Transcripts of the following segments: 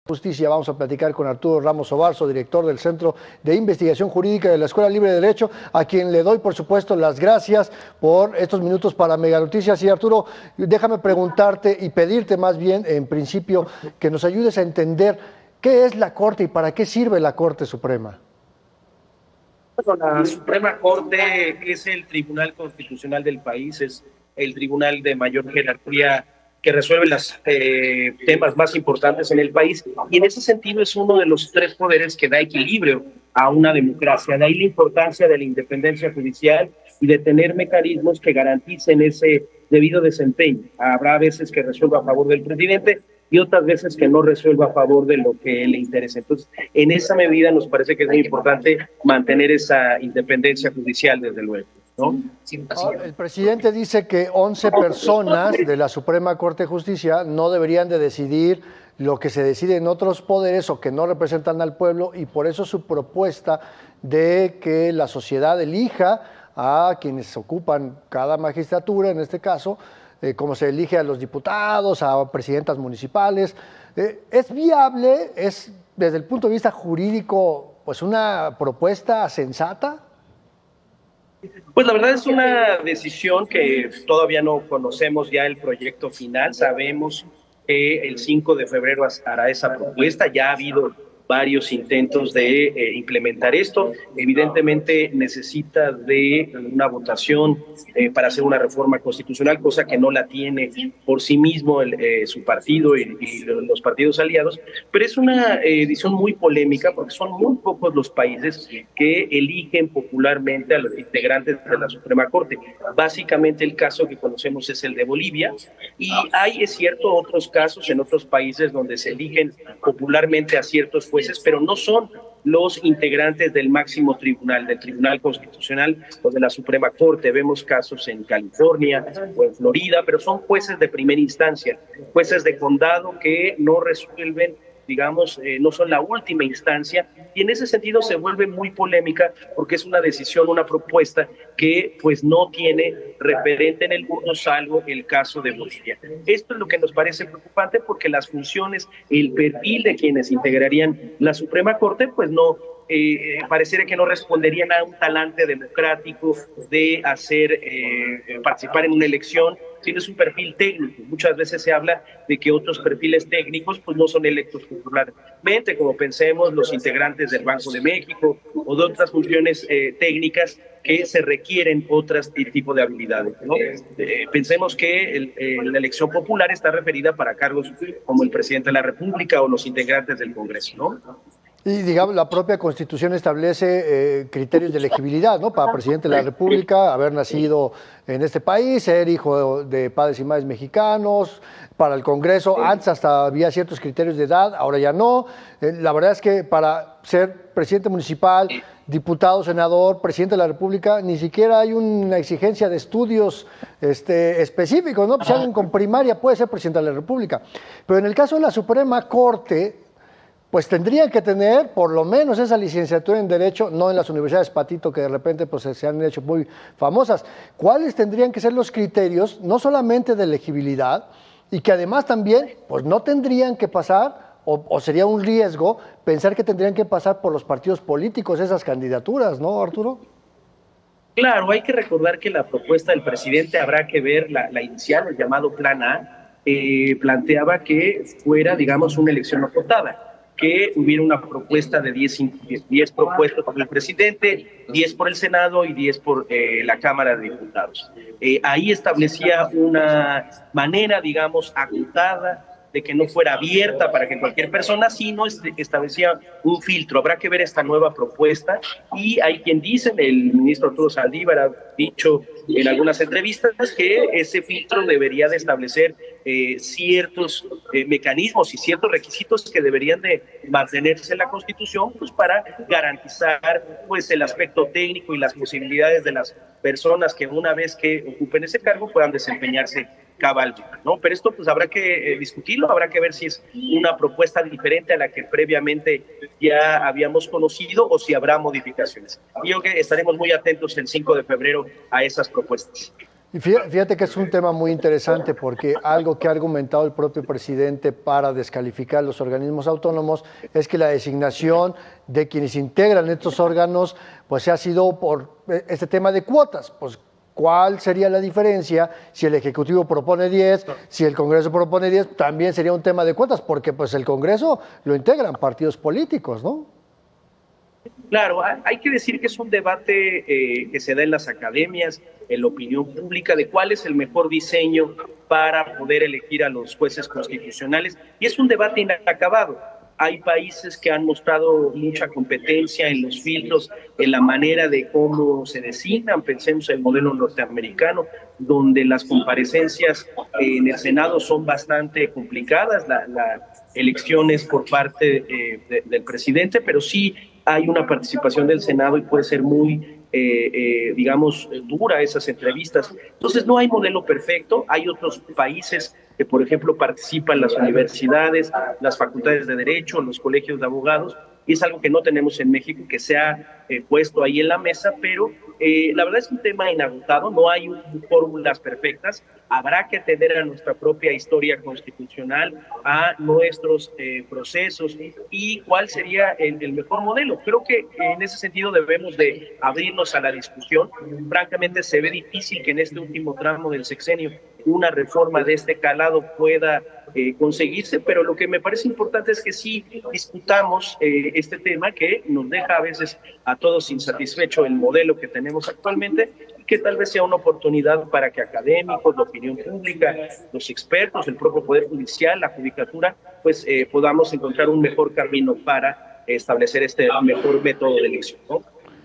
Justicia. Vamos a platicar con Arturo Ramos Obarzo, director del Centro de Investigación Jurídica de la Escuela Libre de Derecho, a quien le doy, por supuesto, las gracias por estos minutos para Mega Noticias. Y Arturo, déjame preguntarte y pedirte más bien, en principio, que nos ayudes a entender qué es la Corte y para qué sirve la Corte Suprema. Bueno, la Suprema Corte es el tribunal constitucional del país, es el tribunal de mayor jerarquía que resuelve los temas más importantes en el país, y en ese sentido es uno de los tres poderes que da equilibrio a una democracia. De ahí la importancia de la independencia judicial y de tener mecanismos que garanticen ese debido desempeño. Habrá veces que resuelva a favor del presidente y otras veces que no resuelva a favor de lo que le interesa. Entonces, en esa medida nos parece que es muy importante mantener esa independencia judicial, desde luego, ¿no? El presidente dice que 11 personas de la Suprema Corte de Justicia no deberían de decidir lo que se decide en otros poderes o que no representan al pueblo, y por eso su propuesta de que la sociedad elija a quienes ocupan cada magistratura, en este caso, como se elige a los diputados, a presidentas municipales. ¿Es viable? ¿Es, desde el punto de vista jurídico, pues una propuesta sensata? Pues la verdad es una decisión que todavía no conocemos ya el proyecto final. Sabemos que el 5 de febrero hará esa propuesta. Ya ha habido varios intentos de implementar esto. Evidentemente necesita de una votación para hacer una reforma constitucional, cosa que no la tiene por sí mismo su partido y los partidos aliados, pero es una decisión muy polémica porque son muy pocos los países que eligen popularmente a los integrantes de la Suprema Corte. Básicamente el caso que conocemos es el de Bolivia, y hay, es cierto, otros casos en otros países donde se eligen popularmente a ciertos jueces, pero no son los integrantes del máximo tribunal, del Tribunal Constitucional o de la Suprema Corte. Vemos casos en California o en Florida, pero son jueces de primera instancia, jueces de condado que no resuelven, digamos, no son la última instancia, y en ese sentido se vuelve muy polémica porque es una decisión, una propuesta que pues no tiene referente en el mundo, salvo el caso de Bolivia. Esto es lo que nos parece preocupante, porque las funciones, el perfil de quienes integrarían la Suprema Corte, pues no, pareciera que no responderían a un talante democrático de hacer participar en una elección, sino es un perfil técnico. Muchas veces se habla de que otros perfiles técnicos pues no son electos popularmente, como pensemos los integrantes del Banco de México o de otras funciones técnicas que se requieren otros tipos de habilidades, ¿no? Pensemos que la elección popular está referida para cargos como el presidente de la República o los integrantes del Congreso, ¿no? Y digamos, la propia Constitución establece criterios de elegibilidad, ¿no? Para presidente de la República, haber nacido en este país, ser hijo de padres y madres mexicanos. Para el Congreso, antes hasta había ciertos criterios de edad, ahora ya no. La verdad es que para ser presidente municipal, diputado, senador, presidente de la República, ni siquiera hay una exigencia de estudios específicos, ¿no? Pues alguien con primaria puede ser presidente de la República. Pero en el caso de la Suprema Corte, pues tendrían que tener por lo menos esa licenciatura en Derecho, no en las universidades Patito, que de repente pues, se han hecho muy famosas. ¿Cuáles tendrían que ser los criterios, no solamente de elegibilidad, y que además también pues, no tendrían que pasar, o sería un riesgo pensar que tendrían que pasar por los partidos políticos esas candidaturas, ¿no, Arturo? Claro, hay que recordar que la propuesta del presidente, habrá que ver la inicial, el llamado Plan A, planteaba que fuera, digamos, una elección no votada, que hubiera una propuesta de 10 propuestas por el presidente, 10 por el Senado y 10 por la Cámara de Diputados. Ahí establecía una manera, digamos, acotada, de que no fuera abierta para que cualquier persona, sino establecía un filtro. Habrá que ver esta nueva propuesta, y hay quien dice, el ministro Arturo Saldívar ha dicho en algunas entrevistas que ese filtro debería de establecer ciertos mecanismos y ciertos requisitos que deberían de mantenerse en la Constitución, pues para garantizar pues el aspecto técnico y las posibilidades de las personas que una vez que ocupen ese cargo puedan desempeñarse cabalmente, ¿no? Pero esto pues habrá que discutirlo, habrá que ver si es una propuesta diferente a la que previamente ya habíamos conocido o si habrá modificaciones. Y yo creo que estaremos muy atentos el 5 de febrero a esas propuestas. Y fíjate que es un tema muy interesante porque algo que ha argumentado el propio presidente para descalificar los organismos autónomos es que la designación de quienes integran estos órganos pues ha sido por este tema de cuotas. Pues, ¿cuál sería la diferencia si el Ejecutivo propone 10, si el Congreso propone 10? También sería un tema de cuotas porque pues el Congreso lo integran partidos políticos, ¿no? Claro, hay que decir que es un debate que se da en las academias, en la opinión pública, de cuál es el mejor diseño para poder elegir a los jueces constitucionales, y es un debate inacabado. Hay países que han mostrado mucha competencia en los filtros, en la manera de cómo se designan. Pensemos en el modelo norteamericano, donde las comparecencias en el Senado son bastante complicadas, la elección es por parte del presidente, pero sí hay una participación del Senado y puede ser muy, digamos, dura esas entrevistas. Entonces no hay modelo perfecto, hay otros países que, por ejemplo, participan las universidades, las facultades de Derecho, los colegios de abogados, y es algo que no tenemos en México, que se ha puesto ahí en la mesa, pero la verdad es un tema inagotado, no hay fórmulas perfectas, habrá que atender a nuestra propia historia constitucional, a nuestros procesos y cuál sería el mejor modelo. Creo que en ese sentido debemos de abrirnos a la discusión. Francamente se ve difícil que en este último tramo del sexenio una reforma de este calado pueda conseguirse, pero lo que me parece importante es que sí discutamos este tema que nos deja a veces a todos insatisfecho el modelo que tenemos actualmente, y que tal vez sea una oportunidad para que académicos, la opinión pública, los expertos, el propio Poder Judicial, la Judicatura, pues podamos encontrar un mejor camino para establecer este mejor método de elección, ¿no?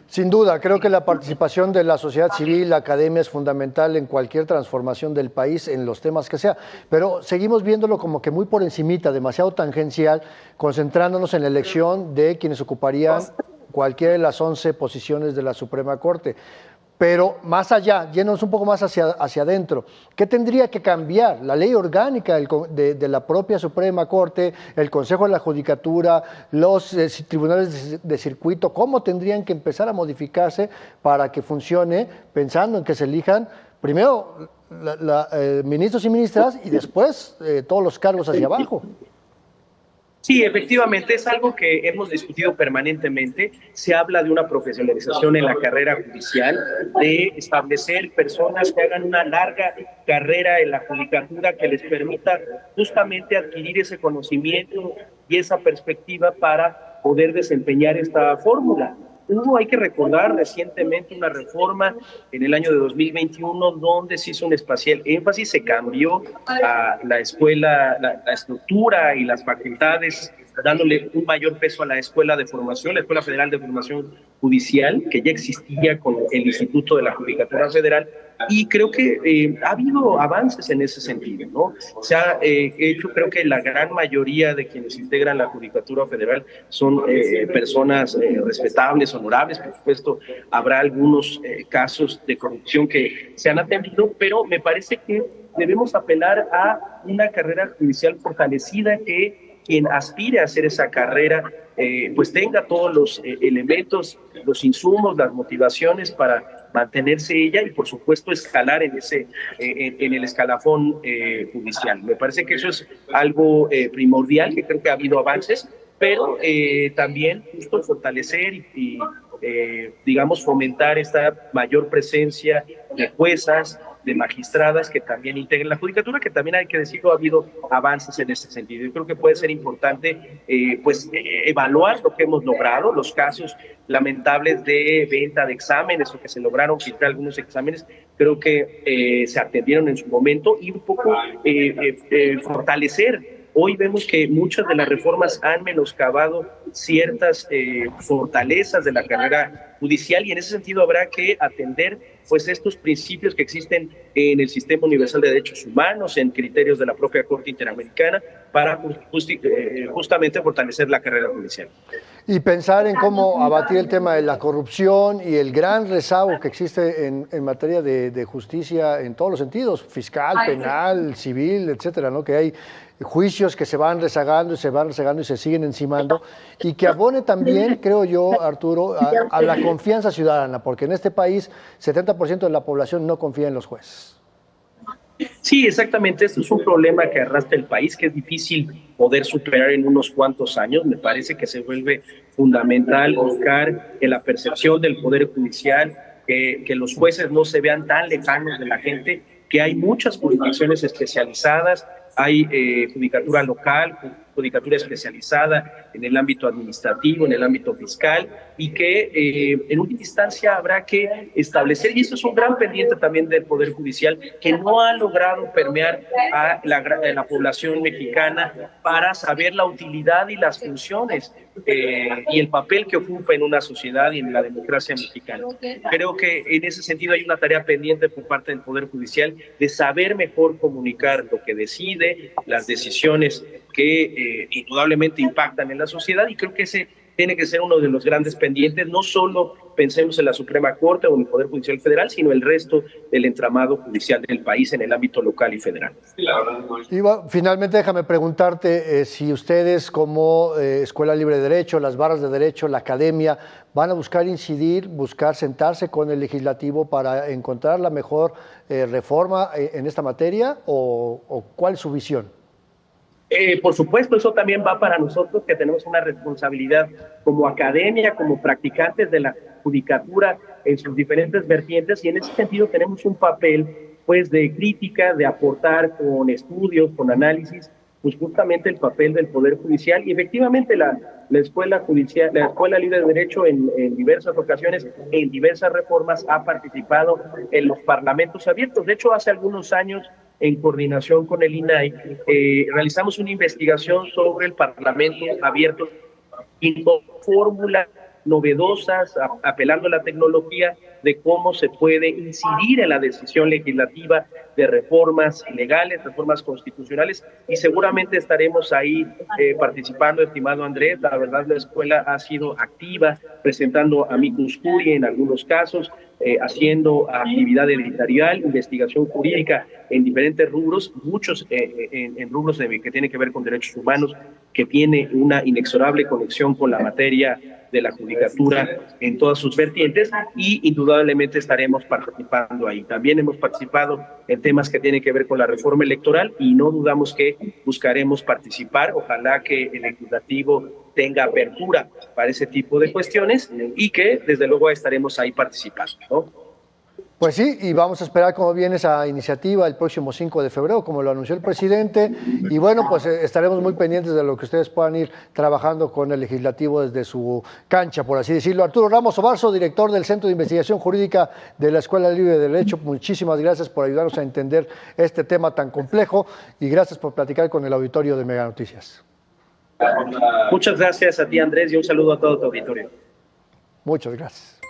Sin duda, creo que la participación de la sociedad civil, la academia es fundamental en cualquier transformación del país, en los temas que sea, pero seguimos viéndolo como que muy por encimita, demasiado tangencial, concentrándonos en la elección de quienes ocuparían cualquiera de las 11 posiciones de la Suprema Corte. Pero más allá, yéndonos un poco más hacia adentro, ¿qué tendría que cambiar? La ley orgánica de la propia Suprema Corte, el Consejo de la Judicatura, los tribunales de circuito, ¿cómo tendrían que empezar a modificarse para que funcione, pensando en que se elijan primero ministros y ministras y después todos los cargos hacia abajo? Sí, efectivamente, es algo que hemos discutido permanentemente. Se habla de una profesionalización en la carrera judicial, de establecer personas que hagan una larga carrera en la judicatura que les permita justamente adquirir ese conocimiento y esa perspectiva para poder desempeñar esta fórmula. Hay que recordar recientemente una reforma en el año de 2021 donde se hizo un especial énfasis, se cambió a la escuela, la estructura y las facultades, dándole un mayor peso a la escuela de formación, la Escuela Federal de Formación Judicial, que ya existía con el Instituto de la Judicatura Federal, y creo que ha habido avances en ese sentido, ¿no? Se ha hecho, creo que la gran mayoría de quienes integran la Judicatura Federal son personas respetables, honorables. Por supuesto, habrá algunos casos de corrupción que se han atendido, pero me parece que debemos apelar a una carrera judicial fortalecida, que quien aspire a hacer esa carrera pues tenga todos los elementos, los insumos, las motivaciones para mantenerse ella y por supuesto escalar en el escalafón judicial. Me parece que eso es algo primordial, que creo que ha habido avances, pero también justo fortalecer y digamos fomentar esta mayor presencia de juezas, de magistradas que también integren la judicatura, que también hay que decirlo, ha habido avances en ese sentido. Yo creo que puede ser importante evaluar lo que hemos logrado, los casos lamentables de venta de exámenes o que se lograron filtrar algunos exámenes, creo que se atendieron en su momento, y un poco fortalecer. Hoy vemos que muchas de las reformas han menoscabado ciertas fortalezas de la carrera judicial, y en ese sentido habrá que atender pues estos principios que existen en el Sistema Universal de Derechos Humanos, en criterios de la propia Corte Interamericana, para justamente fortalecer la carrera judicial. Y pensar en cómo abatir el tema de la corrupción y el gran rezago que existe en materia de justicia en todos los sentidos, fiscal, penal, civil, etcétera, ¿no? Que hay juicios que se van rezagando y se siguen encimando, y que abone también, creo yo, Arturo, a la confianza ciudadana, porque en este país 70% de la población no confía en los jueces. Sí, exactamente. Esto es un problema que arrastra el país, que es difícil poder superar en unos cuantos años. Me parece que se vuelve fundamental buscar en la percepción del Poder Judicial que los jueces no se vean tan lejanos de la gente, que hay muchas jurisdicciones especializadas, hay judicatura local, judicatura especializada en el ámbito administrativo, en el ámbito fiscal, y que en última instancia habrá que establecer, y esto es un gran pendiente también del Poder Judicial, que no ha logrado permear a la población mexicana para saber la utilidad y las funciones y el papel que ocupa en una sociedad y en la democracia mexicana. Creo que en ese sentido hay una tarea pendiente por parte del Poder Judicial de saber mejor comunicar lo que decide, las decisiones que indudablemente impactan en la sociedad, y creo que ese tiene que ser uno de los grandes pendientes. No solo pensemos en la Suprema Corte o en el Poder Judicial Federal, sino el resto del entramado judicial del país en el ámbito local y federal. Iba, finalmente déjame preguntarte si ustedes como Escuela Libre de Derecho, las barras de derecho, la academia, van a buscar incidir, buscar sentarse con el legislativo para encontrar la mejor reforma en esta materia, o ¿cuál es su visión? Por supuesto, eso también va para nosotros, que tenemos una responsabilidad como academia, como practicantes de la judicatura en sus diferentes vertientes, y en ese sentido tenemos un papel pues de crítica, de aportar con estudios, con análisis, pues justamente el papel del Poder Judicial. Y efectivamente la Escuela Judicial, la Escuela Libre de Derecho en diversas ocasiones, en diversas reformas, ha participado en los parlamentos abiertos. De hecho, hace algunos años, en coordinación con el INAI, realizamos una investigación sobre el Parlamento abierto y con fórmulas novedosas, apelando a la tecnología, de cómo se puede incidir en la decisión legislativa de reformas legales, reformas constitucionales, y seguramente estaremos ahí participando, estimado Andrés. La verdad, la escuela ha sido activa, presentando amicus curiae en algunos casos, haciendo actividad editorial, investigación jurídica en diferentes rubros, muchos en rubros que tienen que ver con derechos humanos, que tiene una inexorable conexión con la materia de la judicatura en todas sus vertientes, y indudablemente estaremos participando ahí. También hemos participado en temas que tienen que ver con la reforma electoral, y no dudamos que buscaremos participar. Ojalá que el legislativo tenga apertura para ese tipo de cuestiones, y que desde luego estaremos ahí participando, ¿no? Pues sí, y vamos a esperar cómo viene esa iniciativa el próximo 5 de febrero, como lo anunció el presidente, y bueno, pues estaremos muy pendientes de lo que ustedes puedan ir trabajando con el legislativo desde su cancha, por así decirlo. Arturo Ramos Obarzo, director del Centro de Investigación Jurídica de la Escuela Libre de Derecho, muchísimas gracias por ayudarnos a entender este tema tan complejo, y gracias por platicar con el auditorio de Mega Noticias. Muchas gracias a ti, Andrés, y un saludo a todo tu auditorio. Muchas gracias.